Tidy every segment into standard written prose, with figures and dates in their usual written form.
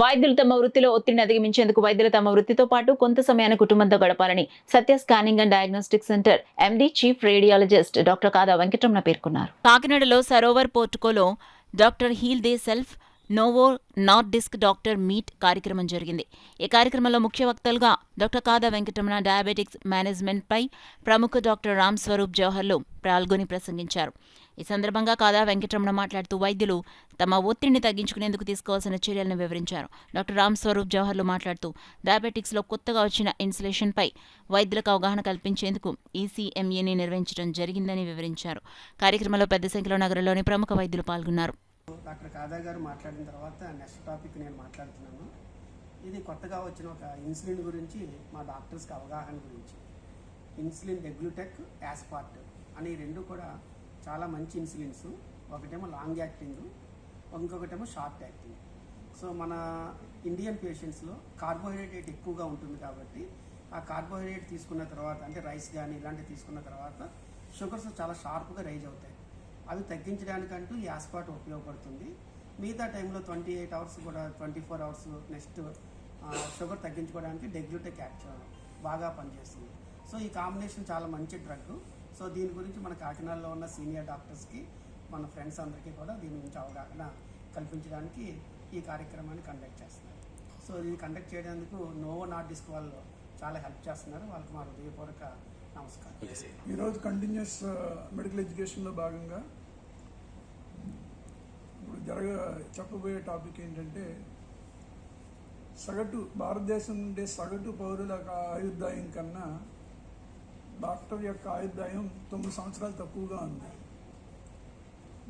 వైద్యులు తమ వృత్తిలో ఒత్తిడిని అధిగమించేందుకు వైద్యులు తమ వృత్తితో పాటు కొంత సమయాన్ని కుటుంబంతో గడపాలని Satya scanning and diagnostic centre MD chief radiologist doctor Kada Venkataramana పేర్కొన్నారు. కాకినాడలో సరోవర్ పోర్టుకోలో doctor heal thy self Novo Nordisk doctor meet కార్యక్రమం జరిగింది. ఈ కార్యక్రమంలో ముఖ్య వక్తలుగా డాక్టర్ కాదా వెంకటరమణ డయాబెటిక్స్ మేనేజ్మెంట్పై ప్రముఖ డాక్టర్ రామ్ స్వరూప్ జవహర్లు పాల్గొని ప్రసంగించారు. ఈ సందర్భంగా కాదా వెంకటరమణ మాట్లాడుతూ వైద్యులు తమ ఒత్తిడిని తగ్గించుకునేందుకు తీసుకోవాల్సిన చర్యలను వివరించారు. డాక్టర్ రామ్ స్వరూప్ జవహర్లు మాట్లాడుతూ డయాబెటిక్స్లో కొత్తగా వచ్చిన ఇన్సులేషన్పై వైద్యులకు అవగాహన కల్పించేందుకు ఈసీఎంఏని నిర్వహించడం జరిగిందని వివరించారు. కార్యక్రమంలో పెద్ద సంఖ్యలో నగరంలోని ప్రముఖ వైద్యులు పాల్గొన్నారు. డాక్టర్ కాదా గారు మాట్లాడిన తర్వాత నెక్స్ట్ టాపిక్ నేను మాట్లాడుతున్నాను. ఇది కొత్తగా వచ్చిన ఒక ఇన్సులిన్ గురించి మా డాక్టర్స్కి అవగాహన గురించి. ఇన్సులిన్ డెగ్లూటెక్, యాస్పార్ట్ అని రెండు కూడా చాలా మంచి ఇన్సులిన్స్. ఒకటేమో లాంగ్ యాక్టింగ్, ఇంకొకటేమో షార్ట్ యాక్టింగ్. సో మన ఇండియన్ పేషెంట్స్లో కార్బోహైడ్రేట్ ఎక్కువగా ఉంటుంది కాబట్టి ఆ కార్బోహైడ్రేట్ తీసుకున్న తర్వాత అంటే రైస్ కానీ ఇలాంటివి తీసుకున్న తర్వాత షుగర్స్ చాలా షార్ప్గా రైజ్ అవుతాయి. అవి తగ్గించడానికంటూ ఈ యాస్పార్ట్ ఉపయోగపడుతుంది. మిగతా టైంలో 28 అవర్స్ కూడా 24 అవర్స్ నెక్స్ట్ షుగర్ తగ్గించుకోవడానికి డెగ్లూటెక్ బాగా పనిచేస్తుంది. సో ఈ కాంబినేషన్ చాలా మంచి డ్రగ్. సో దీని గురించి మన కాకినాడలో ఉన్న సీనియర్ డాక్టర్స్కి మన ఫ్రెండ్స్ అందరికీ కూడా దీని గురించి అవగాహన కల్పించడానికి ఈ కార్యక్రమాన్ని కండక్ట్ చేస్తున్నారు. సో ఇది కండక్ట్ చేయడానికి నోవో నార్డిస్క్ వాళ్ళు చాలా హెల్ప్ చేస్తున్నారు. వాళ్ళకి మా హృదయపూర్వక నమస్కారం. ఈరోజు కంటిన్యూస్ మెడికల్ ఎడ్యుకేషన్లో భాగంగా ఇప్పుడు చెప్పబోయే టాపిక్ ఏంటంటే భారతదేశం నుండి సగటు పౌరుల ఆయుర్దాయం కన్నా డాక్టర్ యొక్క ఆయుర్దాయం 9 సంవత్సరాలు తక్కువగా ఉంది.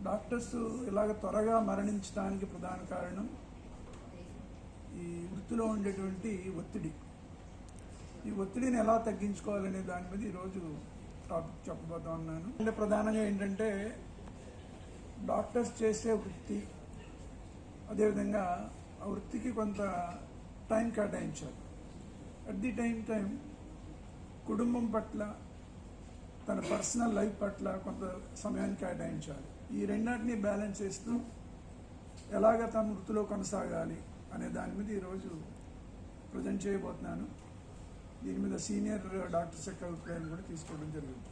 డాక్టర్స్ ఇలాగ త్వరగా మరణించడానికి ప్రధాన కారణం ఈ వృత్తిలో ఉండేటువంటి ఒత్తిడి. ఈ ఒత్తిడిని ఎలా తగ్గించుకోవాలనే దాని మీద ఈరోజు టాపిక్ చెప్పబోతా ఉన్నాను. అంటే ప్రధానంగా ఏంటంటే డాక్టర్స్ చేసే వృత్తి, అదేవిధంగా ఆ వృత్తికి కొంత టైం కేటాయించాలి. అట్ ది టైం కుటుంబం పట్ల, తన పర్సనల్ లైఫ్ పట్ల కొంత సమయాన్ని కేటాయించాలి. ఈ రెండింటినీ బ్యాలెన్స్ చేస్తూ ఎలాగ తన వృత్తిలో కొనసాగాలి అనే దాని మీద ఈరోజు ప్రజెంట్ చేయబోతున్నాను. దీని మీద సీనియర్ డాక్టర్స్ యొక్క అభిప్రాయాన్ని కూడా తీసుకోవడం జరిగింది.